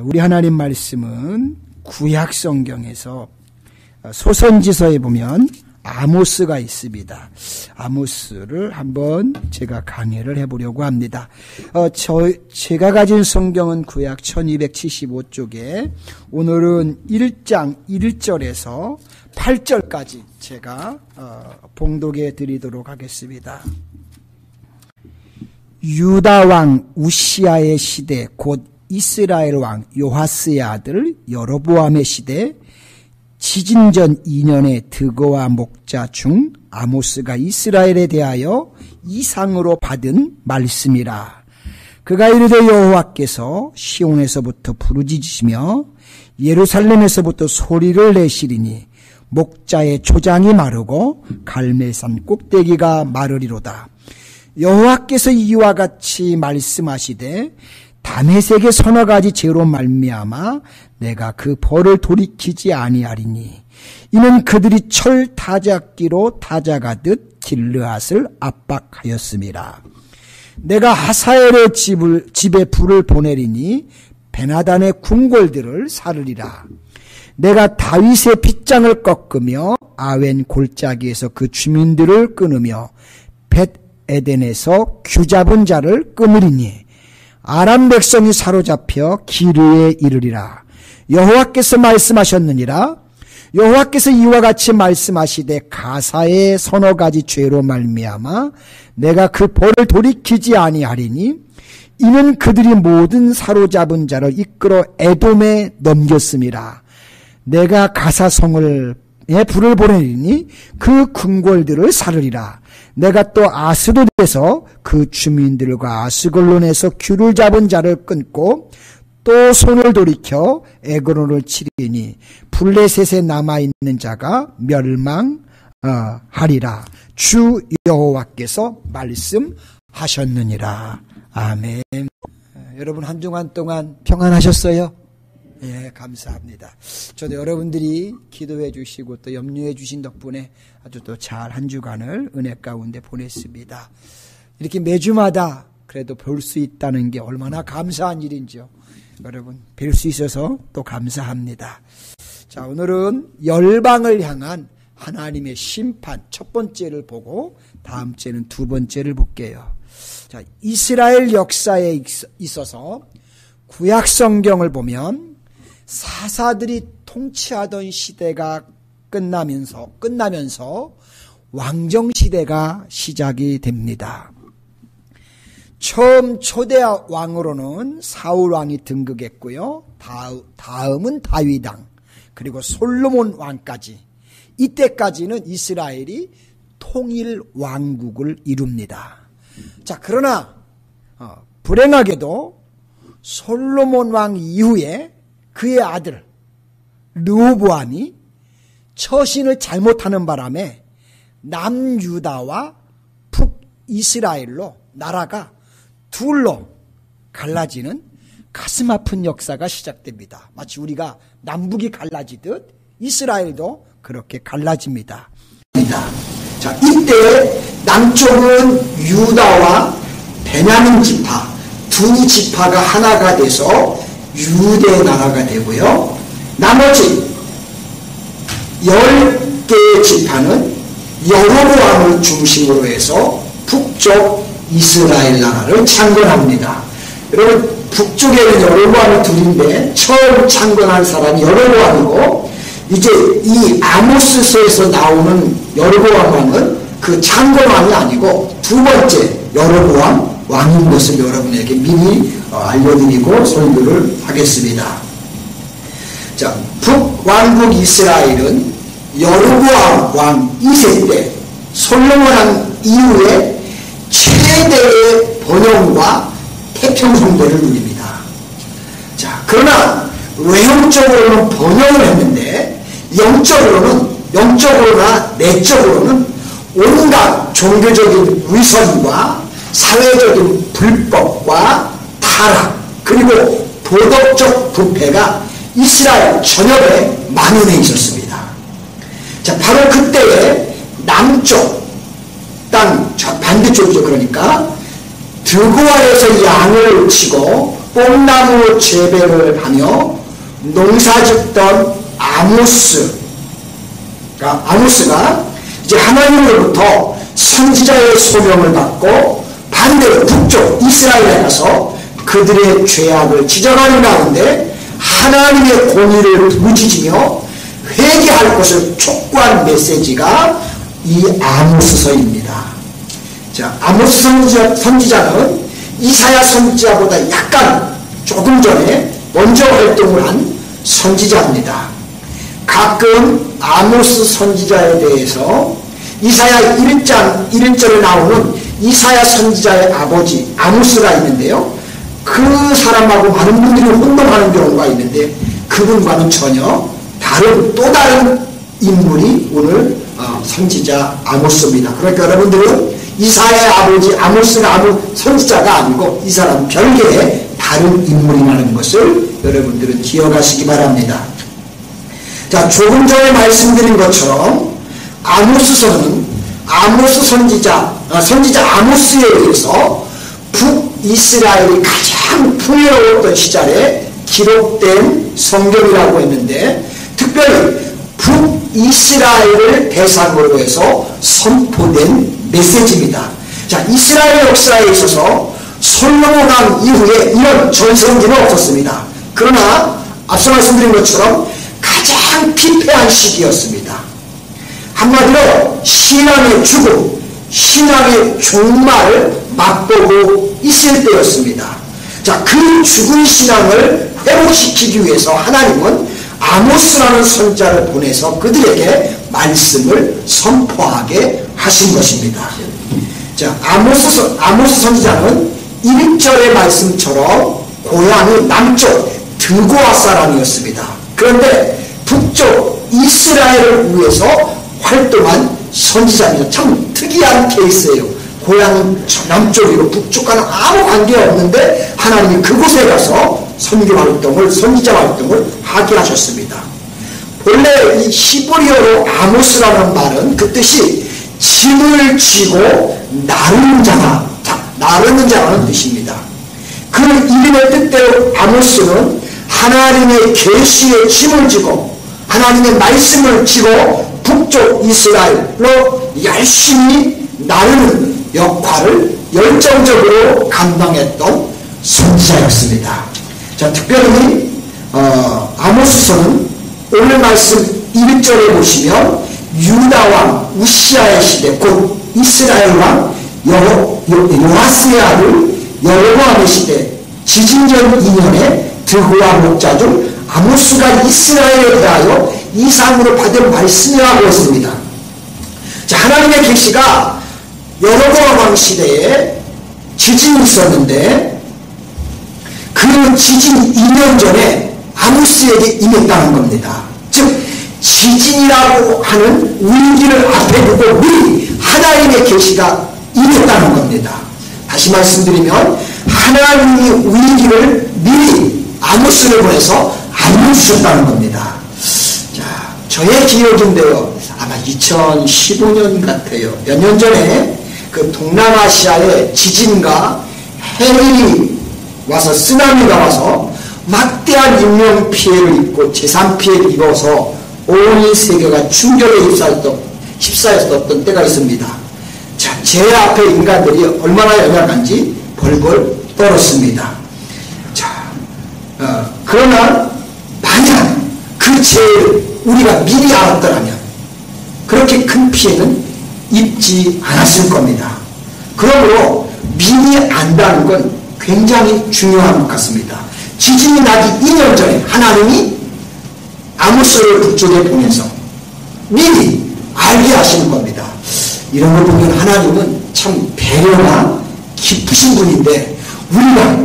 우리 하나님 말씀은 구약 성경에서 소선지서에 보면 아모스가 있습니다. 아모스를 한번 제가 강의를 해보려고 합니다. 제가 가진 성경은 구약 1275쪽에 오늘은 1장 1절에서 8절까지 제가 봉독해 드리도록 하겠습니다. 유다 왕 우시아의 시대 곧 이스라엘 왕 요하스의 아들 여로보암의 시대 지진전 2년에 드거와 목자 중 아모스가 이스라엘에 대하여 이상으로 받은 말씀이라. 그가 이르되 여호와께서 시온에서부터 부르짖으시며 예루살렘에서부터 소리를 내시리니 목자의 초장이 마르고 갈멜산 꼭대기가 마르리로다. 여호와께서 이와 같이 말씀하시되 다메섹의 서너 가지 죄로 말미암아 내가 그 벌을 돌이키지 아니하리니 이는 그들이 철 타작기로 타작하듯 길르앗을 압박하였음이라. 내가 하사엘의 집에 불을 보내리니 베나단의 궁궐들을 사르리라. 내가 다윗의 빗장을 꺾으며 아웬 골짜기에서 그 주민들을 끊으며 벳에덴에서 귀잡은 자를 끊으리니 아람 백성이 사로잡혀 기르에 이르리라. 여호와께서 말씀하셨느니라. 여호와께서 이와 같이 말씀하시되 가사의 서너 가지 죄로 말미암아 내가 그 벌을 돌이키지 아니하리니 이는 그들이 모든 사로잡은 자를 이끌어 에돔에 넘겼음이라. 내가 가사성을 불을 보내리니 그 궁궐들을 사르리라. 내가 또 아스돗에서 그 주민들과 아스글론에서 귤을 잡은 자를 끊고 또 손을 돌이켜 에그론을 치리니 블레셋에 남아있는 자가 멸망하리라. 주 여호와께서 말씀하셨느니라. 아멘. 여러분 한 주간 동안 평안하셨어요? 예, 감사합니다. 저도 여러분들이 기도해 주시고 또 염려해 주신 덕분에 아주 또 잘 한 주간을 은혜 가운데 보냈습니다. 이렇게 매주마다 그래도 볼 수 있다는 게 얼마나 감사한 일인지요. 여러분 뵐 수 있어서 또 감사합니다. 자, 오늘은 열방을 향한 하나님의 심판 첫 번째를 보고 다음 주에는 두 번째를 볼게요. 자, 이스라엘 역사에 있어서 구약 성경을 보면 사사들이 통치하던 시대가 끝나면서 왕정시대가 시작이 됩니다. 처음 초대 왕으로는 사울 왕이 등극했고요. 다음은 다윗 왕, 그리고 솔로몬 왕까지. 이때까지는 이스라엘이 통일 왕국을 이룹니다. 자, 그러나 불행하게도 솔로몬 왕 이후에 그의 아들 르호보암이 처신을 잘못하는 바람에 남유다와 북이스라엘로 나라가 둘로 갈라지는 가슴 아픈 역사가 시작됩니다. 마치 우리가 남북이 갈라지듯 이스라엘도 그렇게 갈라집니다. 자, 이때 남쪽은 유다와 베냐민 지파 두 지파가 하나가 돼서 유대 나라가 되고요. 나머지 10개의 지파는 여로보암을 중심으로 해서 북쪽 이스라엘 나라를 창건합니다. 여러분 북쪽에는 여로보암이 둘인데 처음 창건한 사람이 여로보암이고 이제 이 아모스서에서 나오는 여로보암 왕은 그 창건왕이 아니고 두 번째 여로보암 왕인 것을 여러분에게 미리 알려드리고 설교를 하겠습니다. 자, 북왕국 이스라엘은 여로보암 왕 2세 때 솔로몬 왕 이후에 최대의 번영과 태평성대를 누립니다. 자, 그러나 외형적으로는 번영을 했는데 영적으로나 내적으로는 온갖 종교적인 위선과 사회적인 불법과 타락 그리고 도덕적 부패가 이스라엘 전역에 만연해 있었습니다. 자, 바로 그때에 남쪽 땅 반대쪽이죠. 그러니까 드고아에서 양을 치고 뽕나무 재배를 하며 농사짓던 아모스가 이제 하나님으로부터 선지자의 소명을 받고 반대로 북쪽 이스라엘에 가서 그들의 죄악을 지적하는 가운데 하나님의 공의를 부르짖으며 회개할 것을 촉구한 메시지가 이 아모스서입니다. 자, 아모스 선지자는 이사야 선지자보다 약간 조금 전에 먼저 활동을 한 선지자입니다. 가끔 아모스 선지자에 대해서 이사야 1장 1절에 나오는 이사야 선지자의 아버지 아모스가 있는데요. 그 사람하고 많은 분들이 혼동하는 경우가 있는데 그분과는 전혀 다른 또 다른 인물이 오늘 선지자 아모스입니다. 그러니까 여러분들은 이사야의 아버지 아모스가 아무 선지자가 아니고 이 사람 별개의 다른 인물이라는 것을 여러분들은 기억하시기 바랍니다. 자, 조금 전에 말씀드린 것처럼 아모스서는 아모스 선지자 아모스에 의해서 북이스라엘이 가장 풍요로웠던 시절에 기록된 성경이라고 했는데 특별히 북이스라엘을 대상으로 해서 선포된 메시지입니다. 자, 이스라엘 역사에 있어서 솔로몬 왕 이후에 이런 전성기는 없었습니다. 그러나 앞서 말씀드린 것처럼 가장 피폐한 시기였습니다. 한마디로 신앙의 죽음, 신앙의 종말을 맛보고 있을 때였습니다. 자, 그 죽은 신앙을 회복시키기 위해서 하나님은 아모스라는 선지자를 보내서 그들에게 말씀을 선포하게 하신 것입니다. 자, 아모스 선지자는 1절의 말씀처럼 고향이 남쪽 드고아 사람이었습니다. 그런데 북쪽 이스라엘을 위해서 활동한 선지자입니다. 참 특이한 케이스예요. 고향은 남쪽이고 북쪽과는 아무 관계없는데 하나님이 그곳에 가서 선교 활동을, 선지자 활동을 하게 하셨습니다. 본래 이 히브리어로 아모스라는 말은 그 뜻이 짐을 지고 나르는 자라는 뜻입니다. 그 이름의 뜻대로 아모스는 하나님의 계시의 짐을 지고 하나님의 말씀을 지고 북쪽 이스라엘로 열심히 나르는 역할을 열정적으로 감당했던 선지자였습니다. 자, 특별히 아모스서는 오늘 말씀 1절에 보시면 유다왕 우시아의 시대 곧 이스라엘 왕 요아스의 아들 여로보암의 시대 지진전 2년에 드고아 목자 중 아모스가 이스라엘에 대하여 이상으로 받은 말씀이라고 했습니다. 자, 하나님의 계시가 여로보암 왕 시대에 지진이 있었는데 그 지진 2년 전에 아모스에게 임했다는 겁니다. 즉 지진이라고 하는 위기를 앞에 두고 미리 하나님의 계시가 임했다는 겁니다. 다시 말씀드리면 하나님이 위기를 미리 아모스를 보내서 알려주셨다는 겁니다. 자, 저의 기억인데요. 아마 2015년 같아요. 몇 년 전에 그 동남아시아의 지진과 해일이 와서 쓰나미가 와서 막대한 인명피해를 입고 재산피해를 입어서 온 세계가 충격에 휩싸였던 때가 있습니다. 자, 제 앞에 인간들이 얼마나 연약한지 벌벌 떨었습니다. 자, 그러나 만약 그 죄를 우리가 미리 알았더라면 그렇게 큰 피해는 입지 않았을 겁니다. 그러므로 미리 안다는 건 굉장히 중요한 것 같습니다. 지진이 나기 2년 전에 하나님이 아모스를 북쪽에 보내서 미리 알게 하시는 겁니다. 이런 걸 보면 하나님은 참 배려가 깊으신 분인데 우리가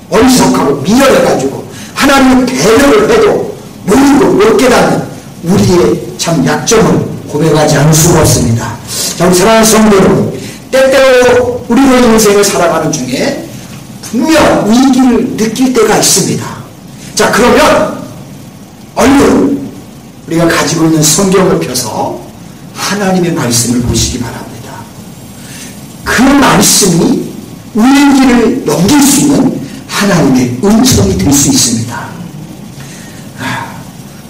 어리석하고 미련해가지고 하나님의 배려를 해도 모르고 못 깨닫는 우리의 참 약점을 고백하지 않을 수가 없습니다. 자, 우리 사랑하는 성도 여러분, 때때로 우리의 인생을 살아가는 중에 분명 위기를 느낄 때가 있습니다. 자, 그러면 얼른 우리가 가지고 있는 성경을 펴서 하나님의 말씀을 보시기 바랍니다. 그 말씀이 위기를 넘길 수 있는 하나님의 은총이 될 수 있습니다.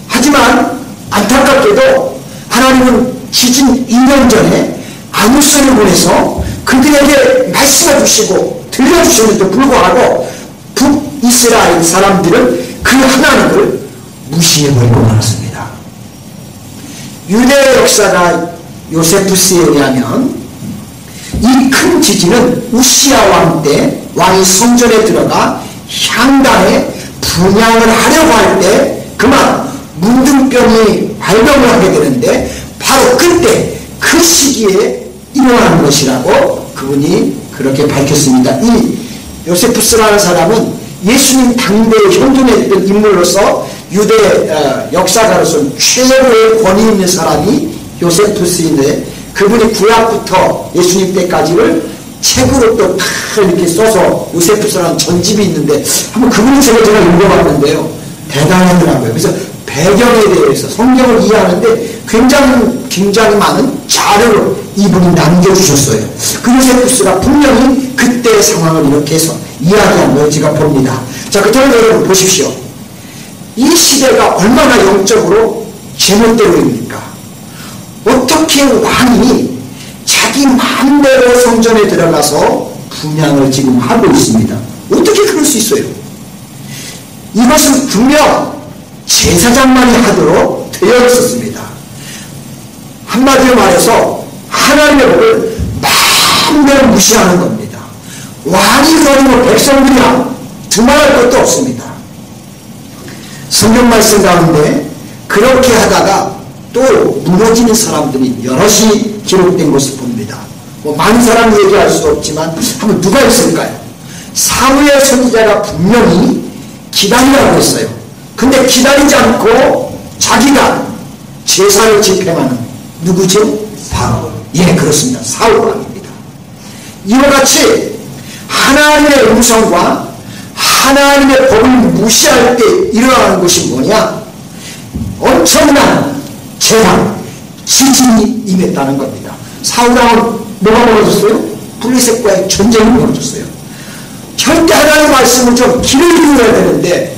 하지만 안타깝게도 하나님은 지진 2년 전에 아모스를 보내서 그들에게 말씀해 주시고 들려주셨는데도 불구하고 북이스라엘 사람들은 그 하나님을 무시해버리고 말았습니다. 유대의 역사가 요세푸스에 의하면 이 큰 지진은 우시야 왕 때 왕이 성전에 들어가 향단에 분향을 하려고 할 때 그만 문둥병이 발병을 하게 되는데 바로 그때 그 시기에 일어나는 것이라고 그분이 그렇게 밝혔습니다. 이 요세푸스라는 사람은 예수님 당대의 형통했던 인물로서 유대 역사가로서 최고의 권위 있는 사람이 요세푸스인데 그분이 구약부터 예수님 때까지를 책으로 또 다 이렇게 써서 요세푸스라는 전집이 있는데 한번 그분의 책을 제가 읽어봤는데요. 대단하더라고요. 그래서 배경에 대해서 성경을 이해하는데 굉장히 많은 자료를 이분이 남겨주셨어요. 그 요세푸스가 분명히 그때의 상황을 이렇게 해서 이야기한 걸 제가 봅니다. 자, 그렇다면 여러분 보십시오. 이 시대가 얼마나 영적으로 제멋대로입니까? 어떻게 왕이 자기 마음대로 성전에 들어가서 분향을 지금 하고 있습니다. 어떻게 그럴 수 있어요? 이것은 분명 제사장만이 하도록 되어 있었습니다. 한마디로 말해서 하나님의 법을 마음대로 무시하는 겁니다. 왕이 그러면 백성들이야 두말할 것도 없습니다. 성경 말씀 가운데 그렇게 하다가 또 무너지는 사람들이 여럿이 기록된 것을 봅니다. 뭐 많은 사람 얘기할 수 없지만 한번 누가 있을까요? 사무엘 선지자가 분명히 기다리라고 했어요. 근데 기다리지 않고 자기가 제사를 집행하는 누구죠? 바로 예 그렇습니다. 사울 왕입니다. 이와 같이 하나님의 음성과 하나님의 법을 무시할 때 일어나는 것이 뭐냐? 엄청난 재앙, 지진이 임했다는 겁니다. 사울왕은 뭐가 벌어졌어요? 블레셋과의 전쟁이 벌어졌어요. 절대 하나님의 말씀을 좀 귀를 기울여야 되는데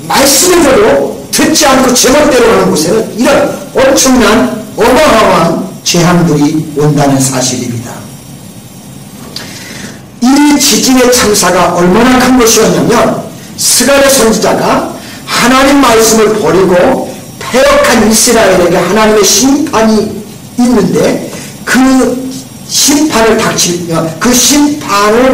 말씀을 들어도 듣지 않고 제멋대로 하는 곳에는 이런 엄청난 어마어마한 재앙들이 온다는 사실입니다. 이 지진의 참사가 얼마나 큰 것이었냐면 스가랴 선지자가 하나님 말씀을 버리고 패역한 이스라엘에게 하나님의 심판이 있는데 그 심판을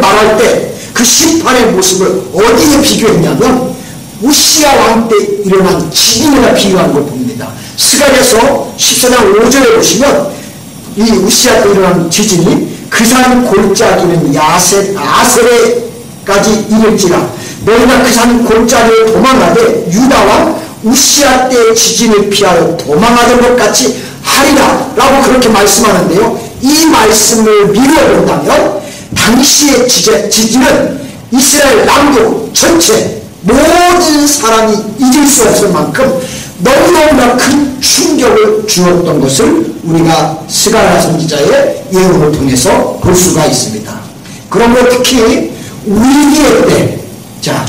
말할 때 그 심판의 모습을 어디에 비교했냐면 우시야 왕 때 일어난 지진이나 비교한 걸 봅니다. 스가랴서 14장 5절에 보시면 이 우시야 때 일어난 지진이 그 산 골짜기는 아세레까지 이를지라 너희가 그 산 골짜기를 도망하되 유다와 우시야 때의 지진을 피하여 도망하던 것 같이 하리라 라고 그렇게 말씀하는데요. 이 말씀을 미뤄본다면 당시의 지진은 이스라엘 남쪽 전체 모든 사람이 잊을 수 없을 만큼 너무너무나 큰 충격을 주었던 것을 우리가 스가랴 선지자의 예언을 통해서 볼 수가 있습니다. 그러므로 특히 위기의 때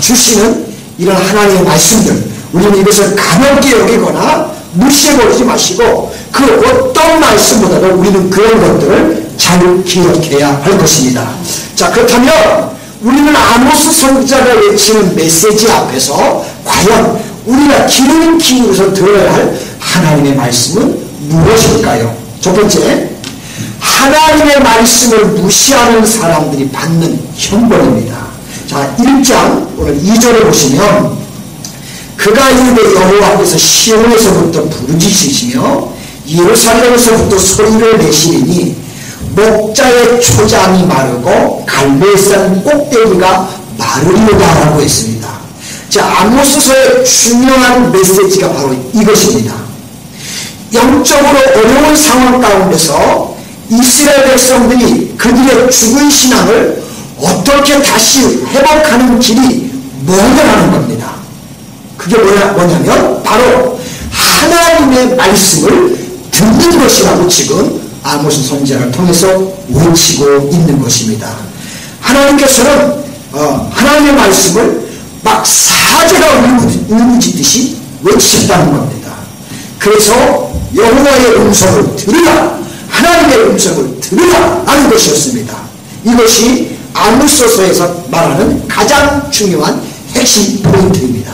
주시는 이런 하나님의 말씀들 우리는 이것을 가볍게 여기거나 무시해버리지 마시고 그 어떤 말씀보다도 우리는 그런 것들을 잘 기억해야 할 것입니다. 자, 그렇다면 우리는 아모스 선지자가 외치는 메시지 앞에서 과연 우리가 귀를 기울여서 들어야 할 하나님의 말씀은 무엇일까요? 첫 번째, 하나님의 말씀을 무시하는 사람들이 받는 형벌입니다. 자, 1장 오늘 2절에 보시면 그가 이르되 여호와께서 시온에서부터 부르짖으시며 예루살렘에서부터 소리를 내시리니 목자의 초장이 마르고 갈멜산 꼭대기가 마르리로다라고 했습니다. 자, 아모스서의 중요한 메시지가 바로 이것입니다. 영적으로 어려운 상황 가운데서 이스라엘 백성들이 그들의 죽은 신앙을 어떻게 다시 회복하는 길이 뭐냐는 겁니다. 그게 뭐냐면 바로 하나님의 말씀을 듣는 것이라고 지금 아모스 선지자를 통해서 외치고 있는 것입니다. 하나님께서는 하나님의 말씀을 막 사자가 울부짖듯이 외치셨다는 겁니다. 그래서 여호와의 음성을 들으라, 하나님의 음성을 들으라 하는 것이었습니다. 이것이 아모스서에서 말하는 가장 중요한 핵심 포인트입니다.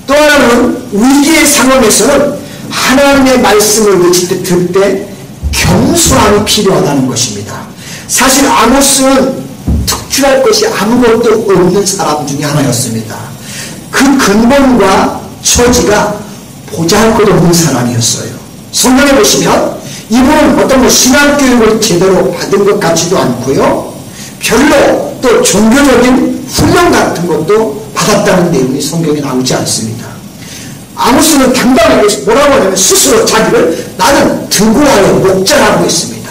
또 하나는 위기의 상황에서는 하나님의 말씀을 외칠 때 들을 때 겸손함이 필요하다는 것입니다. 사실 아모스는 특출할 것이 아무것도 없는 사람 중에 하나였습니다. 그 근본과 처지가 보잘것없는 사람이었어요. 성경에 보시면 이분은 어떤 신학교육을 제대로 받은 것 같지도 않고요, 별로 또 종교적인 훈련 같은 것도 받았다는 내용이 성경에 나오지 않습니다. 아모스는 당당하게 뭐라고 하냐면 스스로 자기를 나는 드고아의 목자라고 했습니다.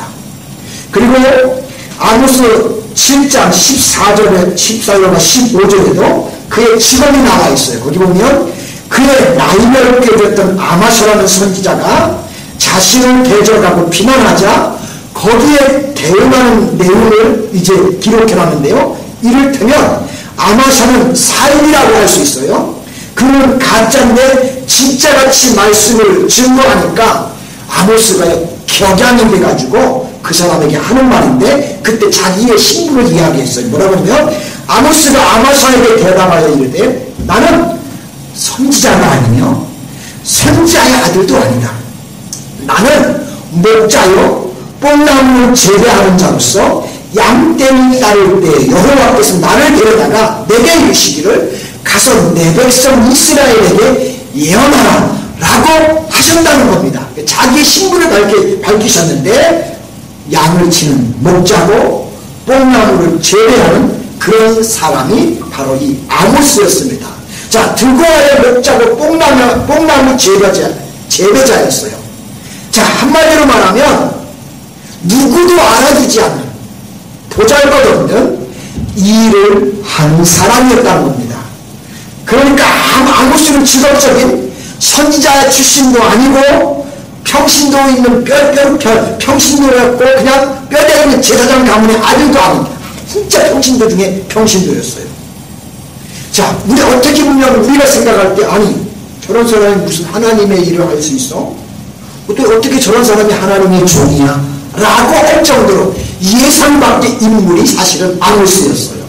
그리고 아모스 7장 14절과 15절에도 그의 직업이 나와 있어요. 거기 보면 그의 나이를 꾀렸던 아마샤라는 선지자가 자신을 대적하고 비난하자 거기에 대응하는 내용을 이제 기록해놨는데요. 이를테면 아마샤는 사인이라고 할 수 있어요. 그는 가짜인데 진짜같이 말씀을 증거하니까 아모스가 격양이 돼가지고 그 사람에게 하는 말인데, 그때 자기의 신분을 이야기했어요. 뭐라고 하면 아모스가 아마샤에게 대답하여 이르되 나는 선지자가 아니며 선지자의 아들도 아니다. 나는 목자요 뽕나무를 재배하는 자로서 양떼를 따를 때 여호와께서 나를 데려다가 내게 이르시기를 가서 내 백성 이스라엘에게 예언하라 라고 하셨다는 겁니다. 자기의 신분을 밝히셨는데 양을 치는 목자고 뽕나무를 재배하는 그런 사람이 바로 이 아모스였습니다. 자, 드고아의 목자고 뽕나무 재배자였어요. 자, 한마디로 말하면 누구도 알아주지 않는 보잘것없는 일을 하는 사람이었다는 겁니다. 그러니까 아모스는 직업적인 선지자 출신도 아니고 평신도 있는 평신도였고 그냥 뼈대 있는 제사장 가문의 아들도 아닙니다. 진짜 평신도 중에 평신도였어요. 자, 우리 어떻게 보면 우리가 생각할 때 아니 저런 사람이 무슨 하나님의 일을 할 수 있어? 어떻게 저런 사람이 하나님의 종이야? 라고 할 정도로 예상 밖의 인물이 사실은 아모스였어요.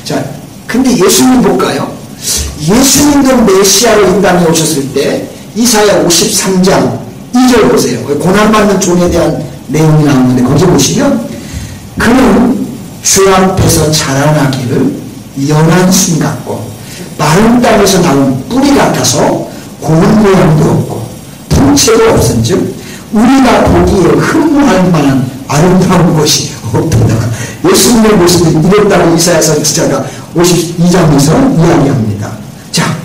자, 근데 예수님 볼까요? 예수님도 메시아로 이 땅에 오셨을 때 이사야 53장 2절 보세요. 고난받는 종에 대한 내용이 나오는데 거기 보시면 그는 주 앞에서 자라나기를 연한 순 같고 마른 땅에서 나온 뿌리 같아서 고운 모양도 없고 풍채도 없은즉 우리가 보기에 흠모할 만한 아름다운 것이 없다. 예수님의 모습이 이랬다고 이사야 선지자가 52장에서 이야기합니다. 자,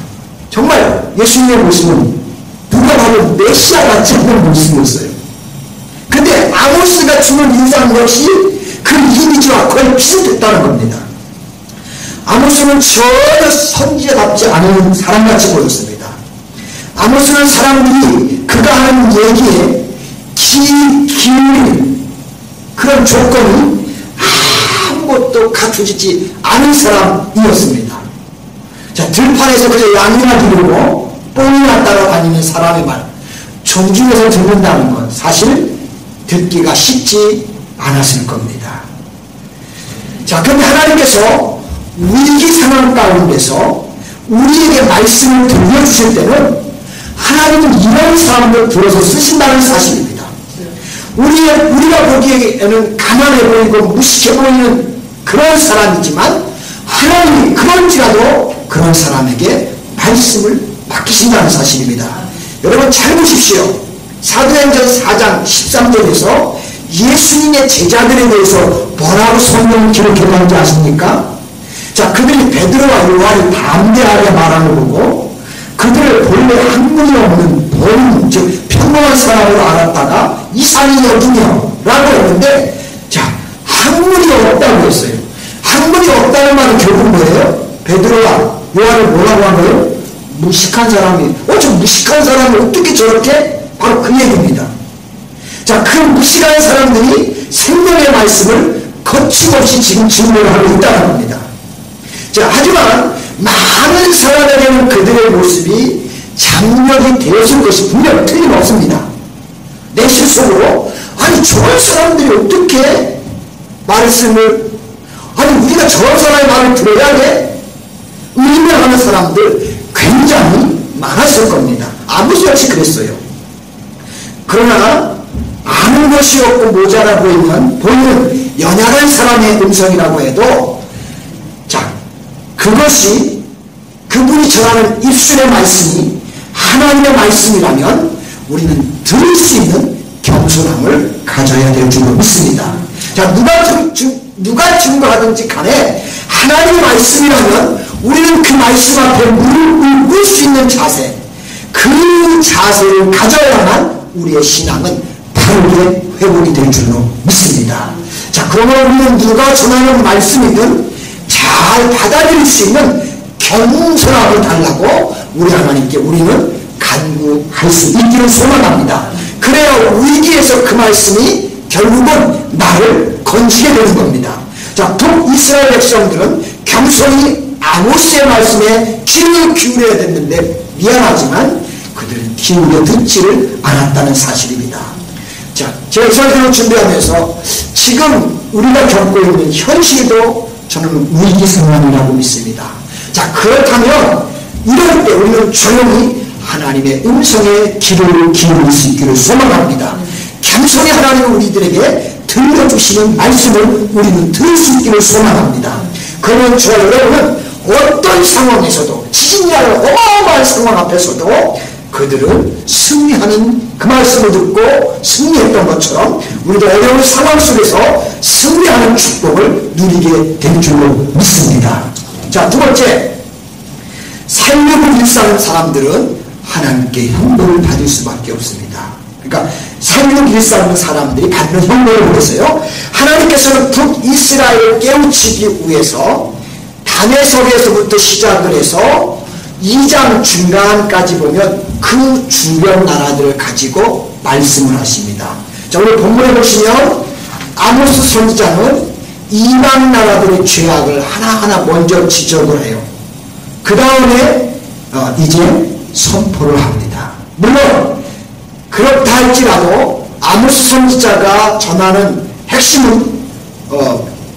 정말 예수님의 모습은 누가 봐도 메시아 같지 않은 모습이었어요. 근데 아모스가 주는 인상 역시 그 이미지와 거의 비슷했다는 겁니다. 아모스는 전혀 선지자답지 않은 사람같이 보였습니다. 아모스는 사람들이 그가 하는 얘기에 기울이는 그런 조건이 아무것도 갖춰지지 않은 사람이었습니다. 자, 들판에서 그저 양이나 기르고 뽕이나 따라다니는 사람의 말 존중해서 듣는다는 건 사실 듣기가 쉽지 않았을 겁니다. 자, 그런데 하나님께서 위기 상황 가운데서 우리에게 말씀을 들려주실 때는 하나님은 이런 사람을 들어서 쓰신다는 사실입니다. 우리가 보기에는 가난해 보이고 무식해 보이는 그런 사람이지만 하나님이 그런지라도 그런 사람에게 말씀을 맡기신다는 사실입니다. 여러분 잘 보십시오. 사도행전 4장 13절에서 예수님의 제자들에 대해서 뭐라고 성경을 기록했는지 아십니까? 자, 그들이 베드로와 요한이 담대하게 말하는 거고 그들을 본래 학문이 없는 본, 즉 평범한 사람으로 알았다가 이상이 여기며 라고 했는데, 자, 학문이 없다고 했어요. 학문이 없다는 말은 결국 뭐예요? 베드로와 요한을 뭐라고 한 거예요? 무식한 사람이, 저 무식한 사람이 어떻게 저렇게? 바로 그 얘기입니다. 자, 그 무식한 사람들이 생명의 말씀을 거침없이 지금 증거를 하고 있다는 겁니다. 자, 하지만 많은 사람에게는 그들의 모습이 장력이 되었을 것이 분명 틀림없습니다. 내 실속으로 아니 저런 사람들이 어떻게 말씀을 아니 우리가 저런 사람의 말을 들어야 돼? 의심을 하는 사람들 굉장히 많았을 겁니다. 아무도 역시 그랬어요. 그러나 아는 것이 없고 모자라 보이는 연약한 사람의 음성이라고 해도 자 그것이 그분이 전하는 입술의 말씀이 하나님의 말씀이라면 우리는 들을 수 있는 겸손함을 가져야 될 줄로 믿습니다. 자 누가 증거하든지 간에 하나님의 말씀이라면 우리는 그 말씀 앞에 무릎을 꿇을 수 있는 자세, 그 자세를 가져야만 우리의 신앙은 바르게 회복이 될 줄로 믿습니다. 자, 그러면 우리는 누가 전하는 말씀이든 잘 받아들일 수 있는 겸손함을 달라고 우리 하나님께 우리는 간구할 수 있기를 소망합니다. 그래야 위기에서 그 말씀이 결국은 나를 건지게 되는 겁니다. 자, 북이스라엘 백성들은 겸손히 아모스의 말씀에 귀를 기울여야 됐는데 미안하지만 그들은 기울여 듣지를 않았다는 사실입니다. 자, 제가 설교를 준비하면서 지금 우리가 겪고 있는 현실도 저는 위기 상황이라고 믿습니다. 자, 그렇다면 이럴 때 우리는 조용히 하나님의 음성에 귀를 기울일 수 있기를 소망합니다. 겸손히 하나님은 우리들에게 들려주시는 말씀을 우리는 들을 수 있기를 소망합니다. 그러면 저와 여러분은 어떤 상황에서도 지진이 나는 어마어마한 상황 앞에서도 그들은 승리하는 그 말씀을 듣고 승리했던 것처럼 우리도 어려운 상황 속에서 승리하는 축복을 누리게 될 줄로 믿습니다. 자, 두 번째, 살림을 일사하는 사람들은 하나님께 형벌을 받을 수밖에 없습니다. 그러니까 살림을 일사하는 사람들이 받는 형벌을 보겠어요. 하나님께서는 북이스라엘을 깨우치기 위해서 다메섹에서부터 시작을 해서 2장 중간까지 보면 그 주변 나라들을 가지고 말씀을 하십니다. 자, 오늘 본문에 보시면 아모스 선지자는 이방 나라들의 죄악을 하나하나 먼저 지적을 해요. 그 다음에 이제 선포를 합니다. 물론 그렇다 할지라도 아모스 선지자가 전하는 핵심은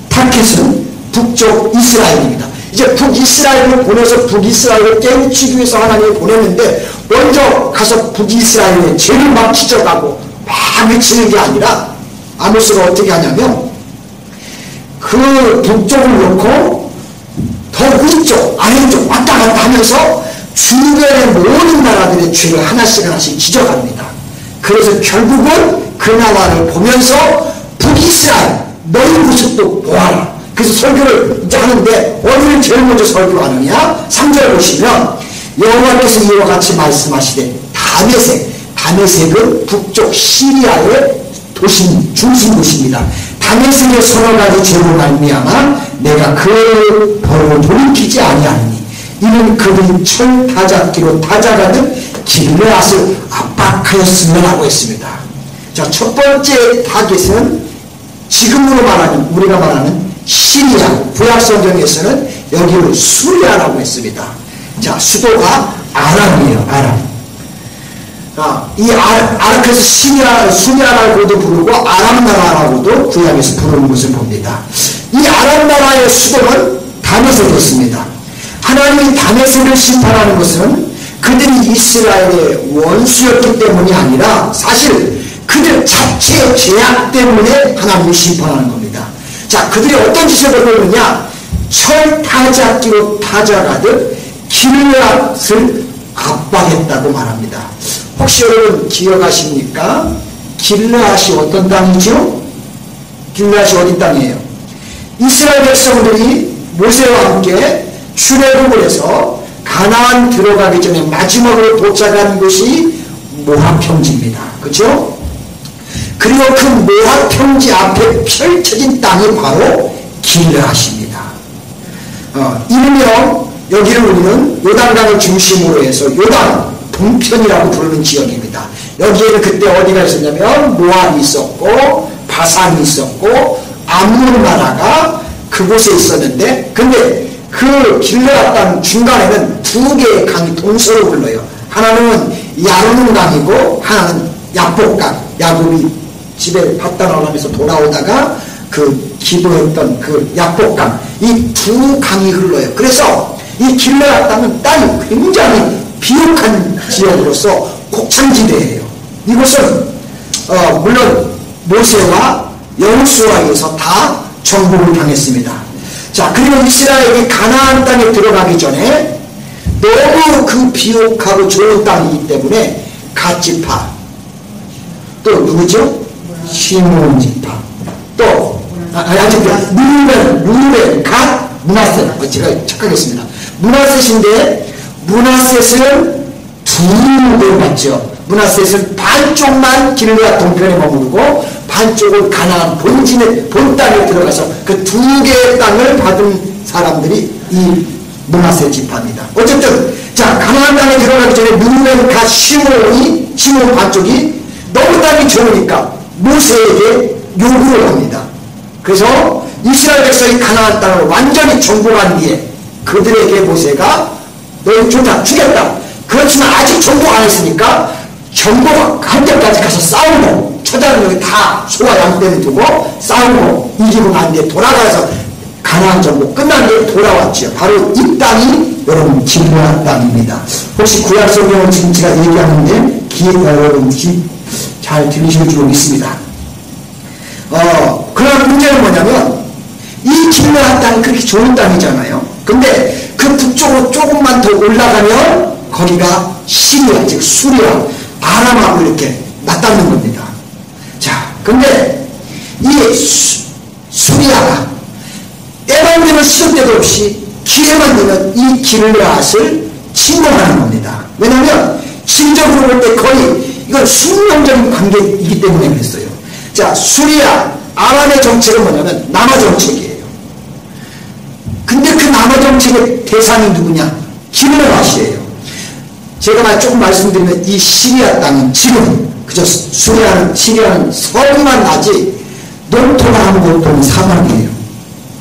타켓은 북쪽 이스라엘입니다. 이제 북이스라엘을 보내서 북이스라엘을 깨우치기 위해서 하나님이 보냈는데 먼저 가서 북이스라엘의 죄를 막 지적하고 막 외치는 게 아니라 아모스가 어떻게 하냐면 그 북쪽을 놓고 더 위쪽 아래쪽 왔다 갔다 하면서 주변의 모든 나라들의 죄를 하나씩 지적합니다. 그래서 결국은 그 나라를 보면서 북이스라엘 너희 모습도 보아라. 그래서 설교를 이제 하는데 어디를 제일 먼저 설교하느냐? 3절 보시면 여호와께서 이와 같이 말씀하시되 다메섹은 북쪽 시리아의 도심 중심 도시입니다. 다메섹의 서너 가지 죄로 말미암아 내가 그 벌을 돌이키지 아니하니 이는 그들이 철 타작기로 타작하듯 길르앗을 압박하였으며라고 했습니다. 자, 첫 번째 타겟은 지금으로 말하는 우리가 말하는 시리아, 구약성경에서는 여기를 수리아라고 했습니다. 자, 수도가 아람이에요. 아람. 이 아람에서 수리아라고도 부르고 아람나라라고도 구약에서 부르는 것을 봅니다. 이 아람나라의 수도는 다메섹이었습니다. 하나님이 다메섹을 심판하는 것은 그들이 이스라엘의 원수였기 때문이 아니라 사실 그들 자체의 죄악 때문에 하나님이 심판하는 겁니다. 자, 그들이 어떤 짓을 벌이고 있느냐? 철 타작기로 타작하듯 길르앗을 압박했다고 말합니다. 혹시 여러분 기억하십니까? 길르앗이 어떤 땅이죠? 길르앗이 어디 땅이에요? 이스라엘 백성들이 모세와 함께 출애굽을 해서 가나안 들어가기 전에 마지막으로 도착한 곳이 모압 평지입니다. 그렇죠? 그리고 그 모압 평지 앞에 펼쳐진 땅이 바로 길르앗입니다. 일명 여기를 우리는 요단강을 중심으로 해서 요단 동편이라고 부르는 지역입니다. 여기에는 그때 어디가 있었냐면 모압이 있었고 바산이 있었고 암몬 나라가 그곳에 있었는데 근데 그 그 길르앗 땅 중간에는 두 개의 강이 동서로 흘러요. 하나는 야르는 강이고 하나는 야복강. 야곱이 집에 갔다 나오면서 돌아오다가 그 기도했던 그 야복강. 이 두 강이 흘러요. 그래서 이 길르앗 땅은 땅이 굉장히 비옥한 지역으로서 곡창지대예요. 이곳은 물론 모세와 여호수아에 의해서 다 정복을 당했습니다. 자, 그리고 이스라엘이 가나안 땅에 들어가기 전에 너무 그 비옥하고 좋은 땅이기 때문에 갓지파, 또 누구죠? 시므온 지파, 또 루벤, 갓, 므낫세. 제가 착각했습니다. 므낫셋인데 므낫셋은 두 받죠. 므낫셋은 반쪽만 길르앗 동편에 머무르고 반쪽은 가나안 본 땅에 들어가서 그 두 개의 땅을 받은 사람들이 이 므낫세 지파입니다. 어쨌든 자, 가나안 땅에 들어가기 전에 루벤, 갓, 시므온 반쪽이 너무 땅이 좋으니까 모세에게 요구를 합니다. 그래서 이스라엘 백성이 가나안 땅을 완전히 정복한 뒤에 그들에게 모세가 너희 좋다, 주겠다. 그렇지만 아직 정복 안 했으니까 정복할 때까지 가서 싸우고 처자는 여기 다 소와 양떼를 두고 싸우고 이기고 난 뒤에 돌아가서 가나안 정복 끝난 뒤에 돌아왔죠. 바로 이 땅이 여러분 길르앗 땅입니다. 혹시 구약 성경은 지금 제가 얘기하는데 여러분 잘 들으실 줄 믿습니다. 그런 문제는 뭐냐면 이 길르앗 땅이 그렇게 좋은 땅이잖아요. 근데 그 북쪽으로 조금만 더 올라가면 거기가 시리아, 즉 수리아, 아람하고 이렇게 맞닿는 겁니다. 자, 근데 이 수리아가 때만 되면 시도 때도 없이 기회만 되면 이 길르앗을 침공하는 겁니다. 왜냐하면 심적으로 볼 때 거의 이건 숙명적인 관계이기 때문에 그랬어요. 자, 수리아, 아람의 정책은 뭐냐면 남아 정책이에요. 근데 그 남아 정책의 대상이 누구냐? 길르앗이에요. 제가 조금 말씀드리면 이 시리아 땅은 지금 그저 시리아는 서기만 나지 농토가 아무것도 사막이에요.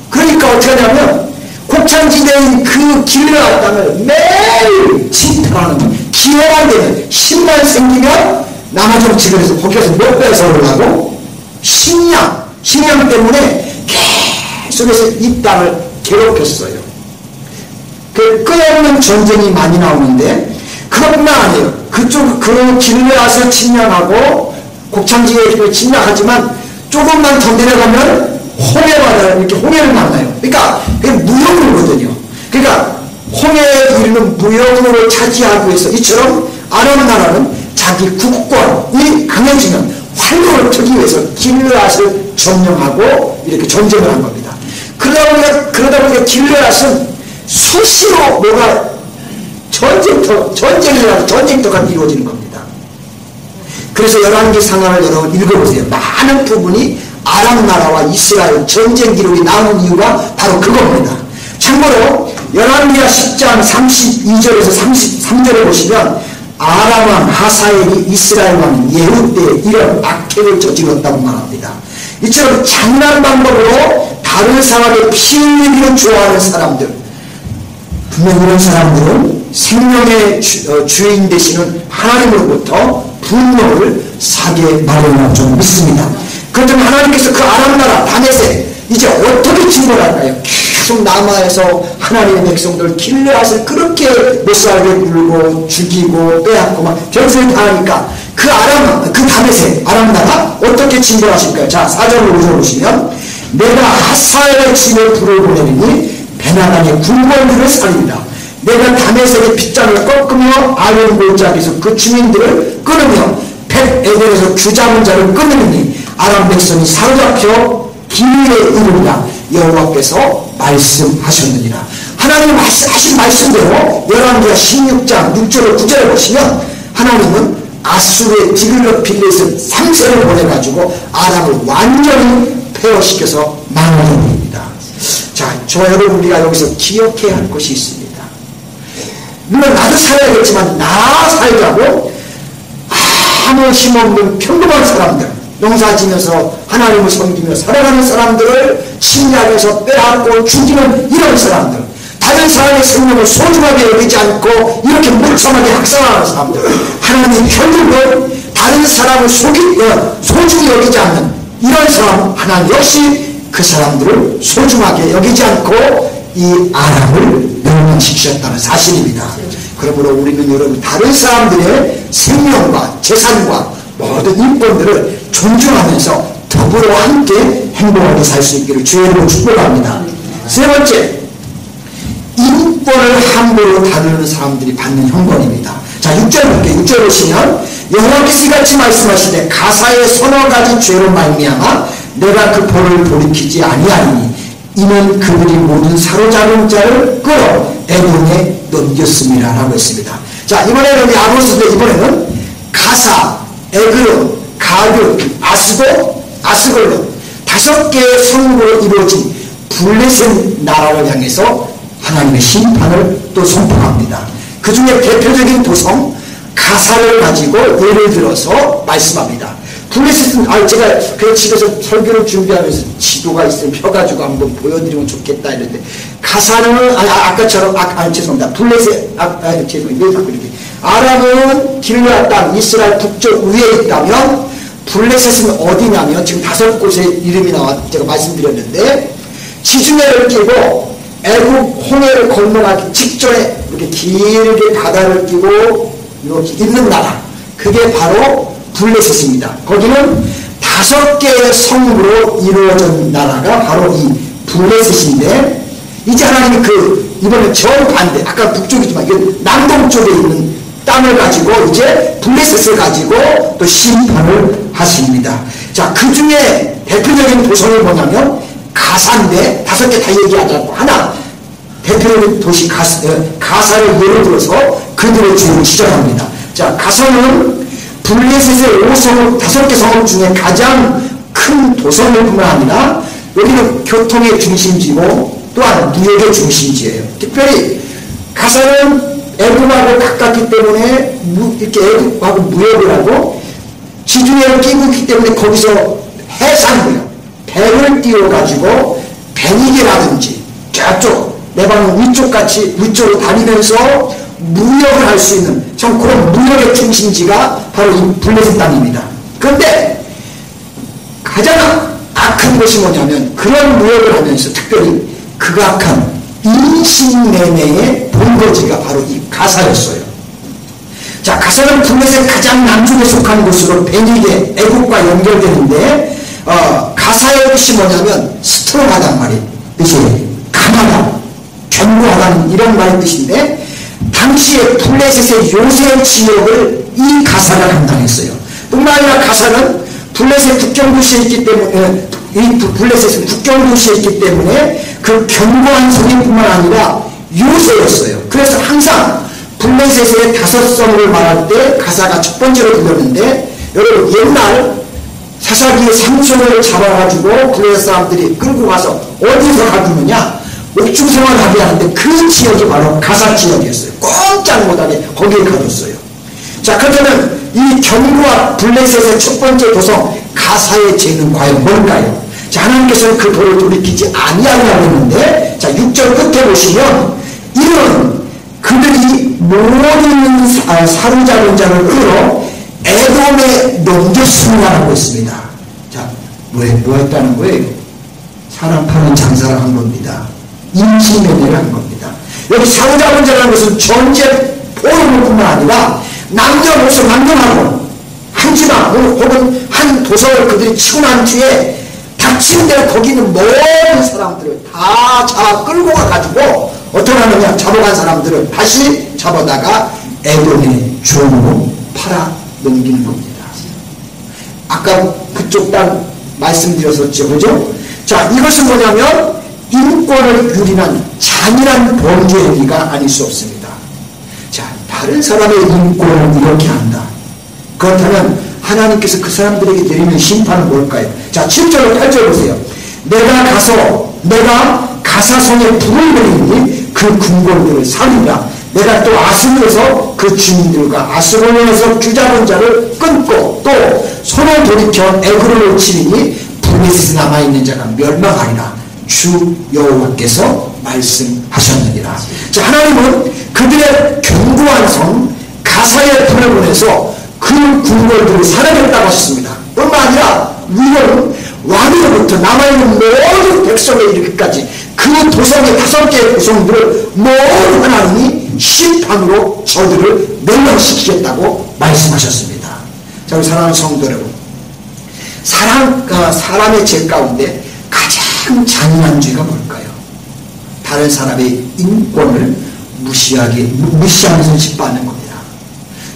그러니까 어떻게 하냐면 곡창지대인 그 길르앗 땅을 매일 침탈하는 거예요. 기회만 되면 신만 생기면 남아 정책을 해서 거기에서 몇 배서를 하고 식량 때문에 계속해서 이 땅을 괴롭혔어요. 그 끝없는 전쟁이 많이 나오는데 그것뿐만 아니에요. 그 길르앗을 침략하고 곡창지대를 침략하지만 조금만 더 내려가면 홍해바다를 이렇게 홍해를 만나요. 그러니까 그게 무역이거든요. 그러니까 홍해에 이르는 무역으로 차지하기 위해서 이처럼 아람 나라는 자기 국권이 강해지면 활동을 펴기 위해서 길르앗을 점령하고 이렇게 전쟁을 한 겁니다. 그러다 보니까 길르앗은 수시로 뭐가 전쟁터가 이루어지는 겁니다. 그래서 열왕기 상하를 여러분 읽어보세요. 많은 부분이 아람 나라와 이스라엘 전쟁 기록이 나오는 이유가 바로 그겁니다. 참고로 열왕기하 10장 32절에서 33절에 보시면 아람 왕 하사엘이 이스라엘 왕 예후 때 이런 악행을 저질렀다고 말합니다. 이처럼 장난 방법으로 다른 사람의 피 흘리기를 좋아하는 사람들, 분명 이런 사람들은 생명의 주인 되시는 하나님으로부터 분노를 사게 마련한 줄 믿습니다. 그렇다면 하나님께서 그 아람 나라 다메섹 이제 어떻게 진벌할까요? 계속 남아에서 하나님의 백성들 길르앗을 그렇게 못살게 굴고 죽이고 빼앗고 막 별소리 다 하니까 그 다메섹 아람 나라 어떻게 진벌하실까요? 자, 4절로 5절 보시면 내가 하사엘의 집에 불을 보내니 베나단의 군번들을 살리리라. 내가 다메섹의 빗장을 꺾으며 아론 골짜기에서 그 주민들을 끊으며 벳에델에서 귀 잡은 자를 끊으니 아람 백성이 사로잡혀 기회에 이르리라. 여호와께서 말씀하셨느니라. 하나님이 하신 말씀대로 열왕기하 16장 6절을 9절에 보시면 하나님은 아수르의 디글롯필렛을 3세를 보내가지고 아람을 완전히 폐허시켜서 망해버립니다. 자, 저 여러분 우리가 여기서 기억해야 할 것이 있습니다. 물론 나도 살아야겠지만 나 살자고 아무 힘없는 평범한 사람들, 농사 지면서 하나님을 섬기며 살아가는 사람들을 침략해서 빼앗고 죽이는 이런 사람들, 다른 사람의 생명을 소중하게 여기지 않고 이렇게 무참하게 학살하는 사람들, 하나님이 결국은 다른 사람을 소중히 여기지 않는 이런 사람, 하나님 역시 그 사람들을 소중하게 여기지 않고 이 아람을 멸망시키셨다는 사실입니다. 그러므로 우리는 여러분 다른 사람들의 생명과 재산과 모든 인권들을 존중하면서 더불어 함께 행복하게 살 수 있기를 주의 이름으로 축복합니다. 세 번째, 인권을 함부로 다루는 사람들이 받는 형벌입니다. 자, 6절 볼게요. 6절 보시면 여호와께서 이같이 말씀하시되 가사의 서너 가지 죄로 말미암아 내가 그 벌을 돌이키지 아니하리니 이는 그들이 모든 사로잡은 자를 끌어 에돔에 넘겼습니다 라고 했습니다. 자, 이번에는 아모스인데 이번에는 가사, 에그론, 가교, 아스골론 5개의 성으로 이루어진 블레셋 나라를 향해서 하나님의 심판을 또 선포합니다. 그 중에 대표적인 도성 가사를 가지고 예를 들어서 말씀합니다. 블레셋은 제가 그 집에서 설교를 준비하면서 지도가 있으면 펴가지고 한번 보여드리면 좋겠다 이랬는데 가사는 아까처럼 죄송합니다. 블레셋 죄송해요. 왜 자꾸 이렇게 아람은 길르앗 땅 이스라엘 북쪽 위에 있다면 블레셋은 어디냐면 지금 5곳의 이름이 나와 제가 말씀드렸는데 지중해를 끼고 애국 홍해를 건너가기 직전에 이렇게 길게 바다를 끼고 이렇게 있는 나라, 그게 바로 블레셋입니다. 거기는 5개의 성으로 이루어진 나라가 바로 이 블레셋인데 이제 하나님이 이번에 정반대, 아까 북쪽이지만 이건 남동쪽에 있는 땅을 가지고 이제 블레셋을 가지고 또 심판을 하십니다. 자, 그 중에 대표적인 도성이 뭐냐면 가사인데 5개 다 얘기하지 않고 하나 대표적인 도시 가사를 예를 들어서 그들의 죄를 지적합니다. 자, 가사는 블레셋의 5개 성읍 중에 가장 큰 도성일 뿐만 아니라 여기는 교통의 중심지고 또한 무역의 중심지예요. 특별히 가사는 애굽하고 가깝기 때문에 이렇게 애굽하고 무역을 하고 지중해를 끼고 있기 때문에 거기서 해상무역, 배를 띄워가지고 베니게라든지 저쪽 레바논 위쪽으로 다니면서 무역을 할 수 있는 참 그런 무역의 중심지가 바로 이 블레셋 땅입니다. 그런데 가장 악한 것이 뭐냐면 그런 무역을 하면서 특별히 극악한 인신매매의 본거지가 바로 이 가사였어요. 자, 가사는 블레셋 가장 남쪽에 속한 곳으로 베니게 애국과 연결되는데 가사의 뜻이 뭐냐면 스트롱하단 말이 뜻이 강하다, 견고하다는 이런 말의 뜻인데 당시에 블레셋의 요새 지역을 이 가사가 감당했어요. 뿐만 아니라 가사는 블레셋 국경도시에 있기 때문에 블레셋은 국경도시에 있기 때문에 그 견고한 성인뿐만 아니라 요새였어요. 그래서 항상 블레셋의 5성을 말할 때 가사가 첫 번째로 들렸는데 여러분 옛날 사사기의 삼손을 잡아가지고 블레셋 사람들이 끌고 가서 어디서 가두느냐 옥중 생활을 하게 하는데 그 지역이 바로 가사 지역이었어요. 꼼짝 못하게 거기에 가뒀어요. 자, 그렇다면 이 견고한 블레셋의 첫 번째 도성 가사의 죄는 과연 뭘까요? 자, 하나님께서는 그 벌을 돌이키지 아니하려고 했는데 자, 6절 끝에 보시면 이는 그들이 모든 사로잡은 자를 끌어 에돔에 넘겼습니다라고 했습니다. 자, 뭐 했다는 거예요? 사람 파는 장사를 한 겁니다. 인신매매를 한 겁니다. 여기 사로잡은 자라는 것은 전제 포로일 뿐만 아니라 남녀노소 남녀하고 한 지방 혹은 한 도성을 그들이 치고 난 뒤에 닥친 대로 거기 있는 모든 사람들을 다 잡아 끌고 가가지고 어떻게 하느냐, 잡아간 사람들을 다시 잡아다가 에돔의 종으로 팔아 넘기는 겁니다. 아까 그쪽 땅 말씀드렸었죠, 그죠? 자, 이것은 뭐냐면 인권을 유린한 잔인한 범죄 행위가 아닐 수 없습니다. 자, 다른 사람의 인권을 이렇게 한다. 그렇다면 하나님께서 그 사람들에게 내리는 심판은 뭘까요? 자, 7절로 8절 보세요. 내가 가사성에 불을 내리니 그 궁궐들을 살리라. 내가 또 아스르에서 그 주민들과 아스로에서 주잡은 자를 끊고 또 손을 돌이켜 에그로를 치리니 블레셋에 남아있는 자가 멸망하리라. 주 여호와께서 말씀하셨느니라. 자, 하나님은 그들의 견고한 성 가사의 불을 보내서 그 궁궐들을 살해했다고 하셨습니다. 뿐만 아니라 위로는 왕으로부터 남아있는 모든 백성에 이르기까지 그 도성의 5개의 구성들을 모두 하나님이 심판으로 저들을 멸망시키겠다고 말씀하셨습니다. 자, 우리 사랑하는 성도 여러분, 사람의 죄 가운데 가장 잔인한 죄가 뭘까요? 다른 사람의 인권을 무시하면서 짓밟는 겁니다.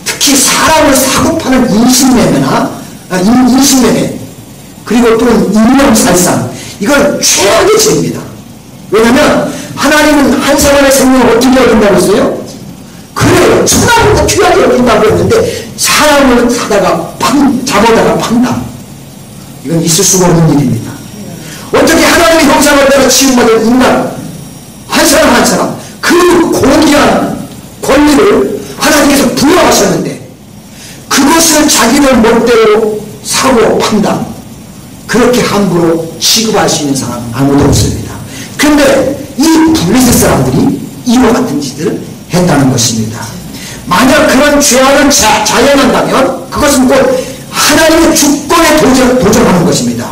특히 사람을 사고 파는 인신매매 그리고 또는 인명살상, 이건 최악의 죄입니다. 왜냐하면 하나님은 한 사람의 생명을 어떻게 여긴다고 했어요? 그래요, 천하보다 귀하게 여긴다고 했는데 사람을 잡아다가 판다. 이건 있을 수가 없는 일입니다. 어떻게 하나님의 형상을 따라 지음받은 인간 한 사람 그 고귀한 권리를 하나님께서 부여하셨는데 그것을 자기들 멋대로 사고 판다. 그렇게 함부로 취급할 수 있는 사람 아무도 없습니다. 그런데 이 블레셋 사람들이 이와 같은 짓을 했다는 것입니다. 만약 그런 죄악을 자행한다면 그것은 곧 하나님의 주권에 도전하는 것입니다.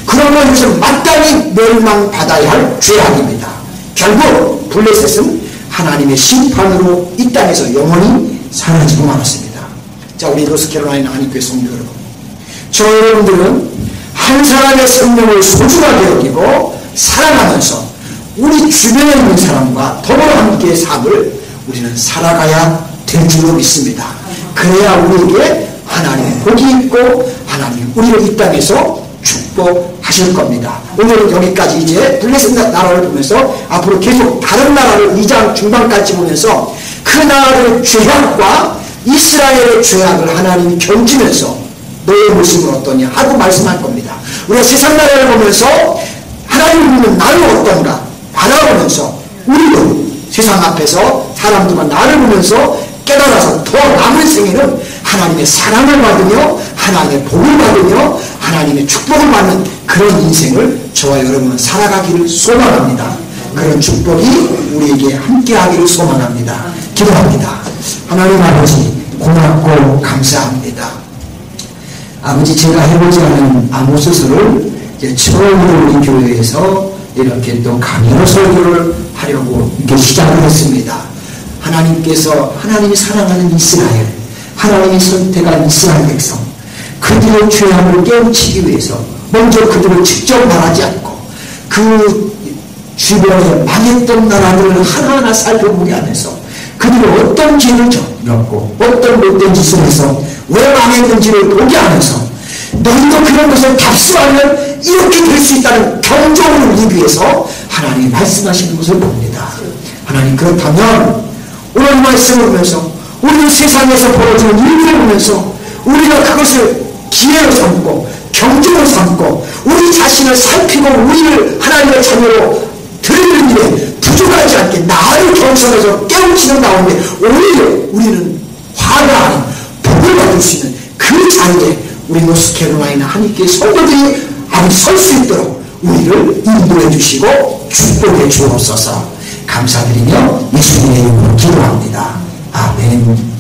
그러면 이것은 마땅히 멸망받아야 할 죄악입니다. 결국 블레셋은 하나님의 심판으로 이 땅에서 영원히 사라지고 말았습니다. 자, 우리 노스캐롤라이나 한인교회 성도 여러분, 저 여러분들은 한 사람의 생명을 소중하게 여기고 사랑하면서 우리 주변에 있는 사람과 더불어 함께 삶을 우리는 살아가야 될 줄로 믿습니다. 그래야 우리에게 하나님의 복이 있고 하나님 우리를 이 땅에서 축복하실 겁니다. 오늘은 여기까지 이제 블레셋 나라를 보면서 앞으로 계속 다른 나라를 2장 중반까지 보면서 그 나라의 죄악과 이스라엘의 죄악을 하나님이 견지면서 너의 모습은 어떠냐 하고 말씀할 겁니다. 우리가 세상 나라를 보면서 하나님을 믿는 나는 어떤가 바라보면서 우리도 세상 앞에서 사람들만 나를 보면서 깨달아서 더 남은 생에는 하나님의 사랑을 받으며 하나님의 복을 받으며 하나님의 축복을 받는 그런 인생을 저와 여러분은 살아가기를 소망합니다. 그런 축복이 우리에게 함께하기를 소망합니다. 기도합니다. 하나님 아버지 고맙고 감사합니다. 아버지, 제가 해보지 않은 아모스서를 처음으로 우리 교회에서 이렇게 또 강연을 설교를 하려고 이렇게 시작을 했습니다. 하나님께서 하나님이 사랑하는 이스라엘, 하나님이 선택한 이스라엘 백성, 그들의 죄악을 깨우치기 위해서 먼저 그들을 직접 말하지 않고 그 주변에 망했던 나라들을 하나하나 살펴보게 하면서 그들이 어떤 죄를 저질렀고 어떤 못된 짓을 해서 왜 망했는지를 보게 하면서 너희도 그런 것을 답습하면 이렇게 될 수 있다는 경종을 울리기 위해서 하나님이 말씀하시는 것을 봅니다. 하나님, 그렇다면 오늘 말씀을 보면서 우리는 세상에서 벌어지는 일들을 보면서 우리가 그것을 기회로 삼고 경종을 삼고 우리 자신을 살피고 우리를 하나님의 자녀로 드리는 일에 부족하지 않게 나를 경선해서 깨우치는 가운데 오히려 우리는 화가 아닌 복을 받을 수 있는 그 자리에 우리 노스캐롤라이나 한인교회 성도들이 아버지 설 수 있도록 우리를 인도해 주시고 축복해 주옵소서. 감사드리며 예수님의 이름으로 기도합니다. 아멘.